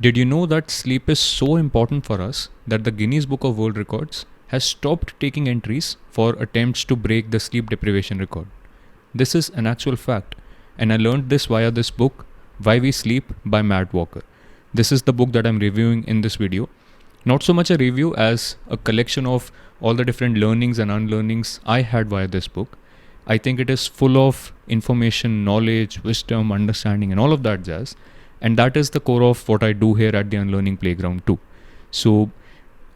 Did you know that sleep is so important for us that the Guinness Book of World Records has stopped taking entries for attempts to break the sleep deprivation record? This is an actual fact, and I learned this via this book, Why We Sleep by Matt Walker. This is the book that I'm reviewing in this video. Not so much a review as a collection of all the different learnings and unlearnings I had via this book. I think it is full of information, knowledge, wisdom, understanding, and all of that jazz. And that is the core of what I do here at the Unlearning Playground too. So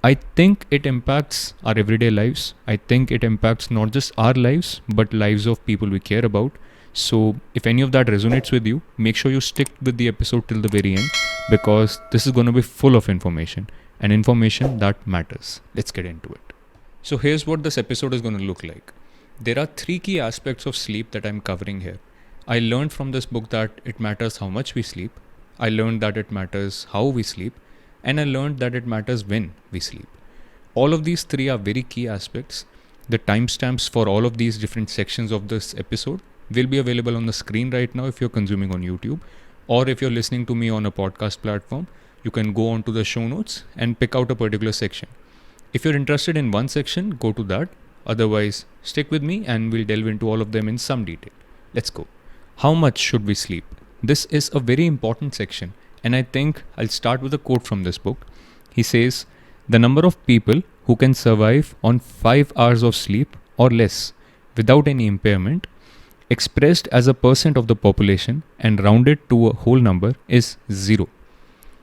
I think it impacts our everyday lives. I think it impacts not just our lives, but lives of people we care about. So if any of that resonates with you, make sure you stick with the episode till the very end, because this is going to be full of information and information that matters. Let's get into it. So here's what this episode is going to look like. There are 3 key aspects of sleep that I'm covering here. I learned from this book that it matters how much we sleep. I learned that it matters how we sleep, and I learned that it matters when we sleep. All of these 3 are very key aspects. The timestamps for all of these different sections of this episode will be available on the screen right now if you're consuming on YouTube, or if you're listening to me on a podcast platform, you can go onto the show notes and pick out a particular section. If you're interested in one section, go to that. Otherwise, stick with me and we'll delve into all of them in some detail. Let's go. How much should we sleep? This is a very important section, and I think I'll start with a quote from this book. He says, "The number of people who can survive on 5 hours of sleep or less without any impairment, expressed as a percent of the population and rounded to a whole number, is 0.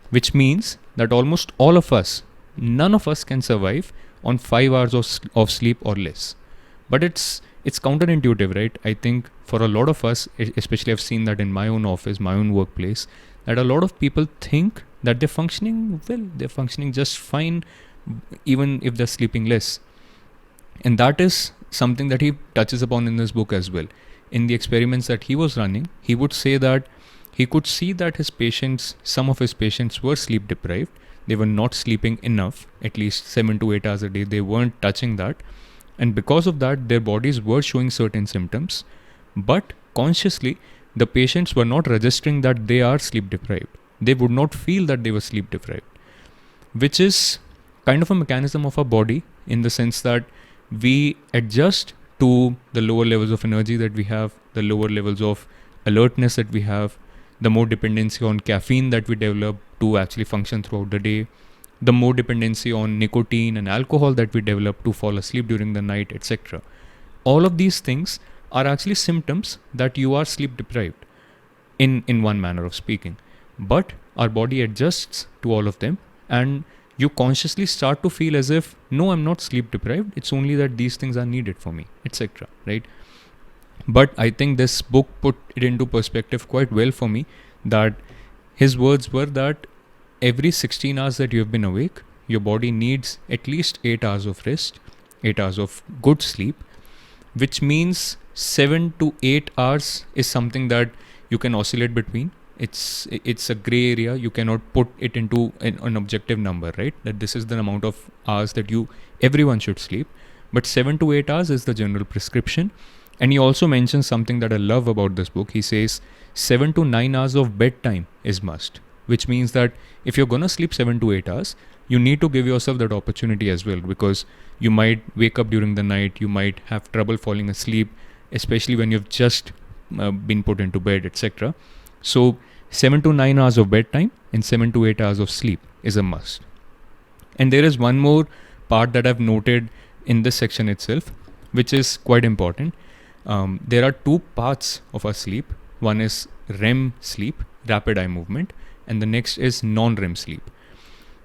Which means that almost all of us, none of us can survive on 5 hours of sleep or less. But it's counterintuitive, right? I think for a lot of us, especially I've seen that in my own office, my own workplace, that a lot of people think that they're functioning well, they're functioning just fine, even if they're sleeping less. And that is something that he touches upon in this book as well. In the experiments that he was running, he would say that he could see that his patients, some of his patients were sleep deprived. They were not sleeping enough, at least 7 to 8 hours a day. They weren't touching that. And because of that, their bodies were showing certain symptoms. But consciously, the patients were not registering that they are sleep deprived. They would not feel that they were sleep deprived, which is kind of a mechanism of our body, in the sense that we adjust to the lower levels of energy that we have, the lower levels of alertness that we have, the more dependency on caffeine that we develop to actually function throughout the day, the more dependency on nicotine and alcohol that we develop to fall asleep during the night, etc. All of these things are actually symptoms that you are sleep deprived, in one manner of speaking. But our body adjusts to all of them, and you consciously start to feel as if, no, I'm not sleep deprived, it's only that these things are needed for me, etc. Right? But I think this book put it into perspective quite well for me, that his words were that every 16 hours that you have been awake, your body needs at least 8 hours of rest, 8 hours of good sleep, which means 7 to 8 hours is something that you can oscillate between. It's a gray area. You cannot put it into an objective number, right? That this is the amount of hours that everyone should sleep. But 7 to 8 hours is the general prescription. And he also mentions something that I love about this book. He says 7 to 9 hours of bedtime is must, which means that if you're going to sleep 7 to 8 hours, you need to give yourself that opportunity as well, because you might wake up during the night, you might have trouble falling asleep, especially when you've just been put into bed, etc. So 7 to 9 hours of bedtime and 7 to 8 hours of sleep is a must. And there is one more part that I've noted in this section itself, which is quite important. There are 2 parts of our sleep. One is REM sleep, rapid eye movement, and the next is non-REM sleep.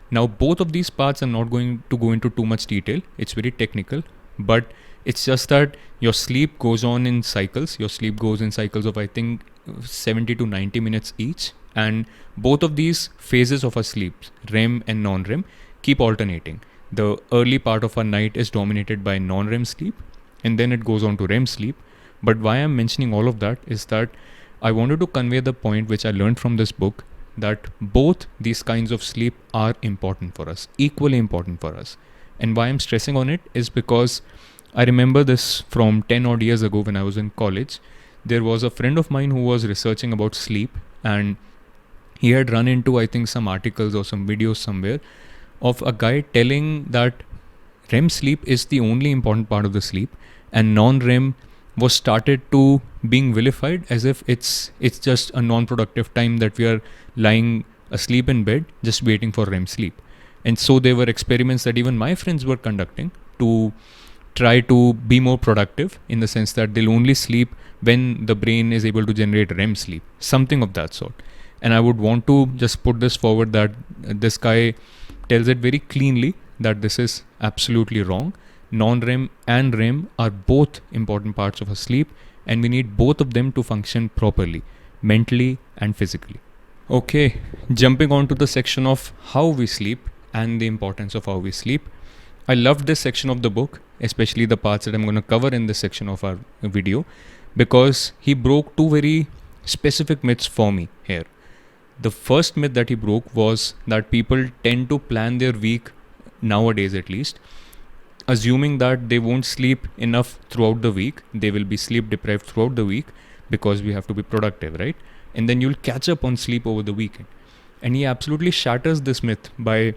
Now, both of these parts I'm not going to go into too much detail. It's very technical, but it's just that your sleep goes on in cycles. Your sleep goes in cycles of, I think, 70 to 90 minutes each. And both of these phases of our sleep, REM and non-REM, keep alternating. The early part of our night is dominated by non-REM sleep, and then it goes on to REM sleep. But why I'm mentioning all of that is that I wanted to convey the point which I learned from this book, that both these kinds of sleep are important for us, equally important for us. And why I'm stressing on it is because I remember this from 10 odd years ago when I was in college. There was a friend of mine who was researching about sleep, and he had run into, I think, some articles or some videos somewhere of a guy telling that REM sleep is the only important part of the sleep, and non-REM was started to being vilified as if it's just a non-productive time that we are lying asleep in bed just waiting for REM sleep. And so there were experiments that even my friends were conducting to try to be more productive, in the sense that they'll only sleep when the brain is able to generate REM sleep, something of that sort. And I would want to just put this forward that this guy tells it very cleanly that this is absolutely wrong. Non-REM and REM are both important parts of our sleep, and we need both of them to function properly, mentally and physically. Okay, jumping on to the section of how we sleep and the importance of how we sleep. I loved this section of the book, especially the parts that I'm going to cover in this section of our video, because he broke two very specific myths for me here. The first myth that he broke was that people tend to plan their week, nowadays at least, assuming that they won't sleep enough throughout the week. They will be sleep deprived throughout the week because we have to be productive, right? And then you'll catch up on sleep over the weekend. And he absolutely shatters this myth by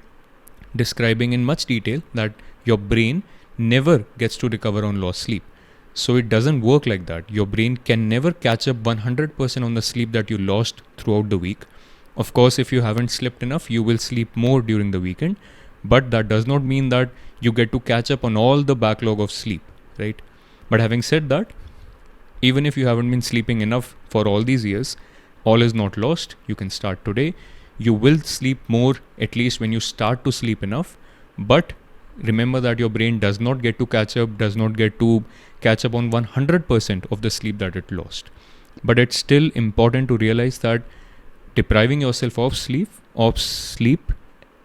describing in much detail that your brain never gets to recover on lost sleep. So it doesn't work like that. Your brain can never catch up 100% on the sleep that you lost throughout the week. Of course, if you haven't slept enough, you will sleep more during the weekend, but that does not mean that you get to catch up on all the backlog of sleep, right? But having said that, even if you haven't been sleeping enough for all these years, all is not lost. You can start today. You will sleep more, at least when you start to sleep enough. But remember that your brain does not get to catch up on 100% of the sleep that it lost. But it's still important to realize that depriving yourself of sleep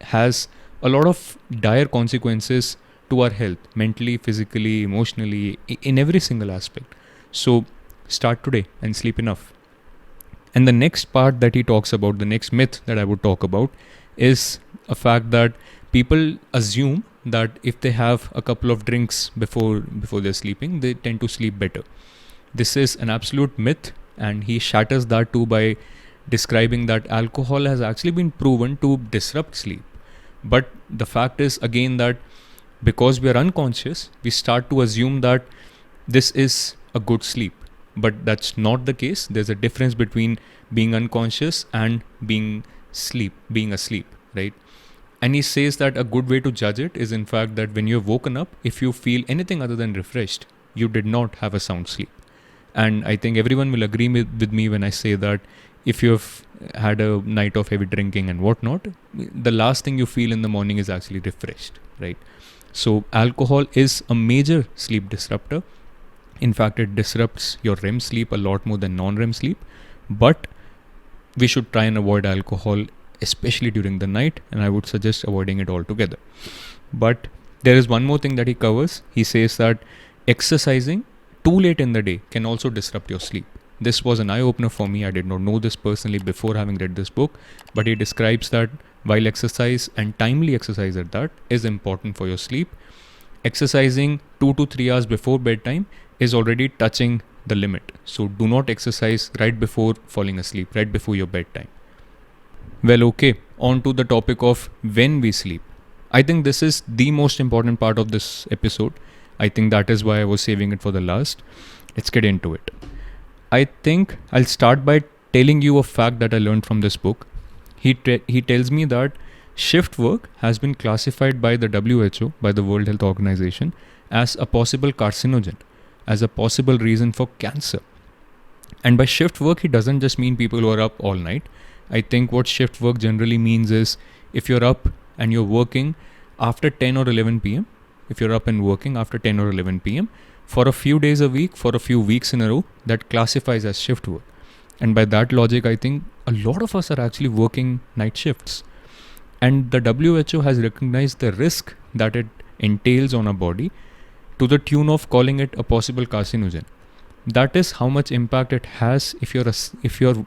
has a lot of dire consequences to our health, mentally, physically, emotionally, in every single aspect. So start today and sleep enough. And the next part that he talks about, the next myth that I would talk about, is a fact that people assume that if they have a couple of drinks before they're sleeping, they tend to sleep better. This is an absolute myth, and he shatters that too by describing that alcohol has actually been proven to disrupt sleep. But the fact is again that because we are unconscious, we start to assume that this is a good sleep. But that's not the case. There's a difference between being unconscious and being asleep, right? And he says that a good way to judge it is in fact that when you've woken up, if you feel anything other than refreshed, you did not have a sound sleep. And I think everyone will agree with me when I say that if you've had a night of heavy drinking and whatnot, the last thing you feel in the morning is actually refreshed, right? So alcohol is a major sleep disruptor. In fact, it disrupts your REM sleep a lot more than non-REM sleep. But we should try and avoid alcohol, especially during the night, and I would suggest avoiding it altogether. But there is one more thing that he covers. He says that exercising too late in the day can also disrupt your sleep. This was an eye-opener for me. I did not know this personally before having read this book, but he describes that while exercise, and timely exercise at that, is important for your sleep, exercising 2 to 3 hours before bedtime is already touching the limit. So do not exercise right before falling asleep, right before your bedtime. Well, okay, on to the topic of when we sleep. I think this is the most important part of this episode. I think that is why I was saving it for the last. Let's get into it. I think I'll start by telling you a fact that I learned from this book. He tells me that shift work has been classified by the WHO, by the World Health Organization, as a possible carcinogen, as a possible reason for cancer. And by shift work, he doesn't just mean people who are up all night. I think what shift work generally means is if you're up and you're working after 10 or 11 p.m., if you're up and working after 10 or 11 p.m., for a few days a week, for a few weeks in a row, that classifies as shift work. And by that logic, I think a lot of us are actually working night shifts. And the WHO has recognized the risk that it entails on our body to the tune of calling it a possible carcinogen. That is how much impact it has if you're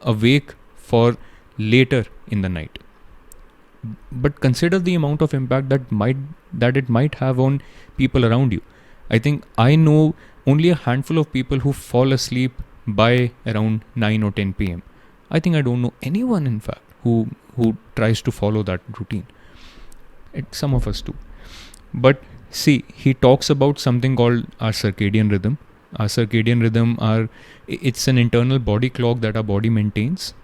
awake for later in the night. But consider the amount of impact that it might have on people around you. I think I know only a handful of people who fall asleep by around 9 or 10 p.m. I think I don't know anyone, in fact, who tries to follow that routine. Some of us do. But see, he talks about something called our circadian rhythm. Our circadian rhythm it's an internal body clock that our body maintains,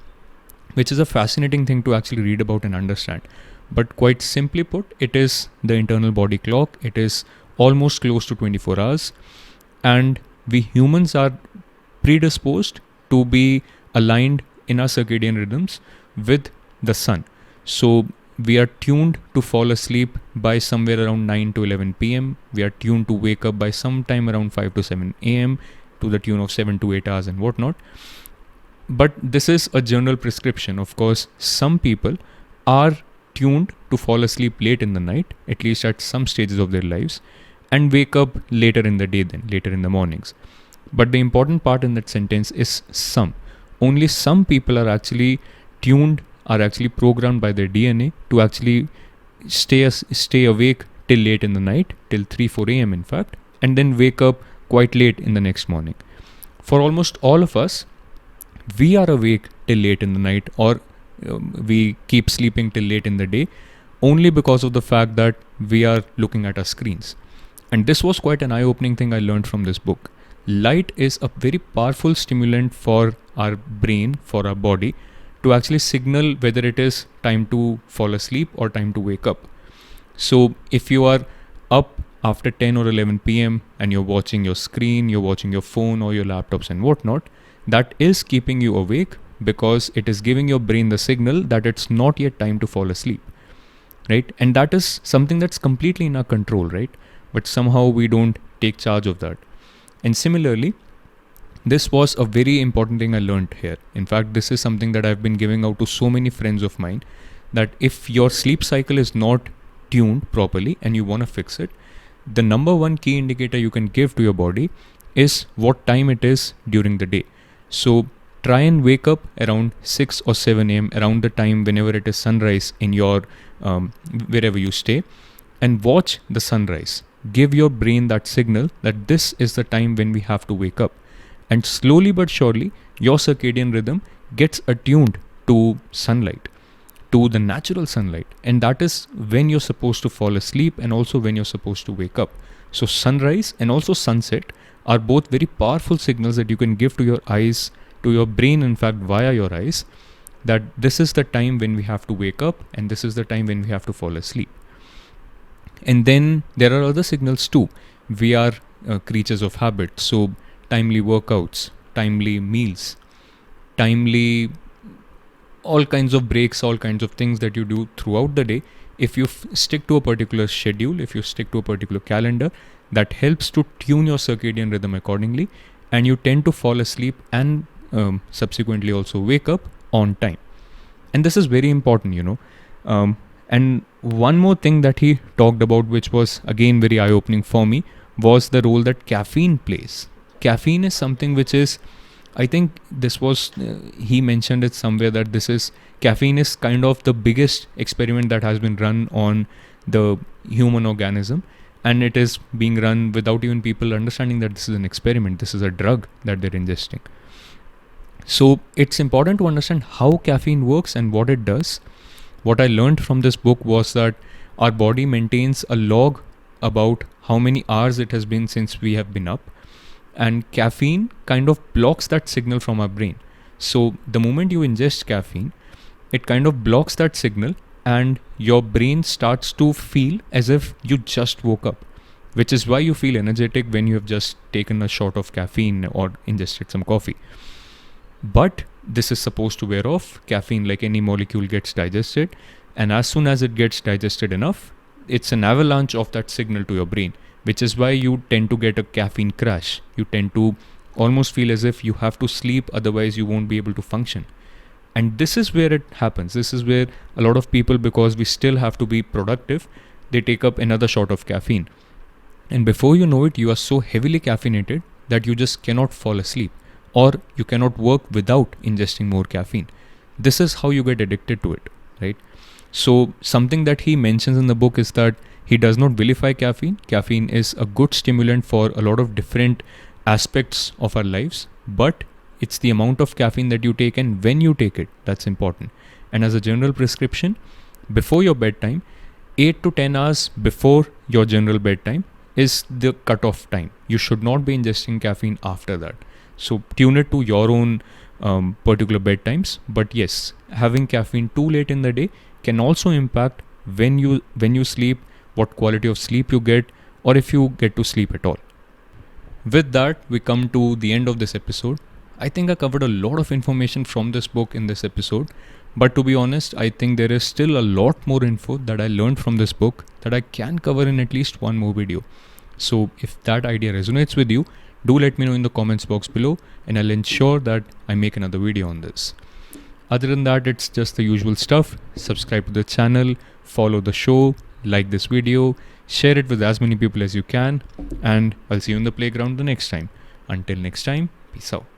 which is a fascinating thing to actually read about and understand. But quite simply put, it is the internal body clock. It is almost close to 24 hours. And we humans are predisposed to be aligned in our circadian rhythms with the sun. So we are tuned to fall asleep by somewhere around 9 to 11 p.m. We are tuned to wake up by sometime around 5 to 7 a.m. to the tune of 7 to 8 hours and whatnot. But this is a general prescription. Of course, some people are tuned to fall asleep late in the night, at least at some stages of their lives, and wake up later in the day, later in the mornings. But the important part in that sentence is some. Only some people are actually tuned, are actually programmed by their DNA to actually stay awake till late in the night, till 3-4 a.m. in fact, and then wake up quite late in the next morning. For almost all of us, we are awake till late in the night, or we keep sleeping till late in the day, only because of the fact that we are looking at our screens. And this was quite an eye-opening thing I learned from this book. Light is a very powerful stimulant for our brain, for our body, to actually signal whether it is time to fall asleep or time to wake up. So if you are up after 10 or 11 p.m. and you're watching your screen, you're watching your phone or your laptops and whatnot, that is keeping you awake because it is giving your brain the signal that it's not yet time to fall asleep, right? And that is something that's completely in our control, right? But somehow we don't take charge of that. And similarly, this was a very important thing I learned here. In fact, this is something that I've been giving out to so many friends of mine, that if your sleep cycle is not tuned properly and you want to fix it, the number one key indicator you can give to your body is what time it is during the day. So try and wake up around 6 or 7 a.m. around the time whenever it is sunrise in your wherever you stay, and watch the sunrise. Give your brain that signal that this is the time when we have to wake up. And slowly but surely, your circadian rhythm gets attuned to sunlight, to the natural sunlight. And that is when you're supposed to fall asleep and also when you're supposed to wake up. So sunrise and also sunset are both very powerful signals that you can give to your eyes, to your brain, in fact, via your eyes, that this is the time when we have to wake up and this is the time when we have to fall asleep. And then there are other signals too. We are creatures of habit. So timely workouts, timely meals, timely all kinds of breaks, all kinds of things that you do throughout the day. If you stick to a particular schedule, if you stick to a particular calendar, that helps to tune your circadian rhythm accordingly, and you tend to fall asleep and subsequently also wake up on time. And this is very important, and one more thing that he talked about, which was again very eye-opening for me, was the role that caffeine plays. Caffeine is something which is, I think this was, he mentioned it somewhere, that caffeine is kind of the biggest experiment that has been run on the human organism. And it is being run without even people understanding that this is an experiment. This is a drug that they're ingesting. So it's important to understand how caffeine works and what it does. What I learned from this book was that our body maintains a log about how many hours it has been since we have been up. And caffeine kind of blocks that signal from our brain. So the moment you ingest caffeine, it kind of blocks that signal and your brain starts to feel as if you just woke up, which is why you feel energetic when you have just taken a shot of caffeine or ingested some coffee. But this is supposed to wear off. Caffeine, like any molecule, gets digested, and as soon as it gets digested enough, it's an avalanche of that signal to your brain, which is why you tend to get a caffeine crash. You tend to almost feel as if you have to sleep, otherwise you won't be able to function. And this is where it happens. This is where a lot of people, because we still have to be productive, they take up another shot of caffeine. And before you know it, you are so heavily caffeinated that you just cannot fall asleep, or you cannot work without ingesting more caffeine. This is how you get addicted to it, right? So something that he mentions in the book is that he does not vilify caffeine. Caffeine is a good stimulant for a lot of different aspects of our lives, but It's the amount of caffeine that you take and when you take it that's important. And as a general prescription, before your bedtime, 8 to 10 hours before your general bedtime is the cutoff time. You should not be ingesting caffeine after that. So tune it to your own particular bedtimes. But yes, having caffeine too late in the day can also impact when you sleep, what quality of sleep you get, or if you get to sleep at all. With that, we come to the end of this episode. I think I covered a lot of information from this book in this episode, but to be honest, I think there is still a lot more info that I learned from this book that I can cover in at least one more video. So if that idea resonates with you, do let me know in the comments box below and I'll ensure that I make another video on this. Other than that, it's just the usual stuff. Subscribe to the channel, follow the show, like this video, share it with as many people as you can, and I'll see you in the playground the next time. Until next time, peace out.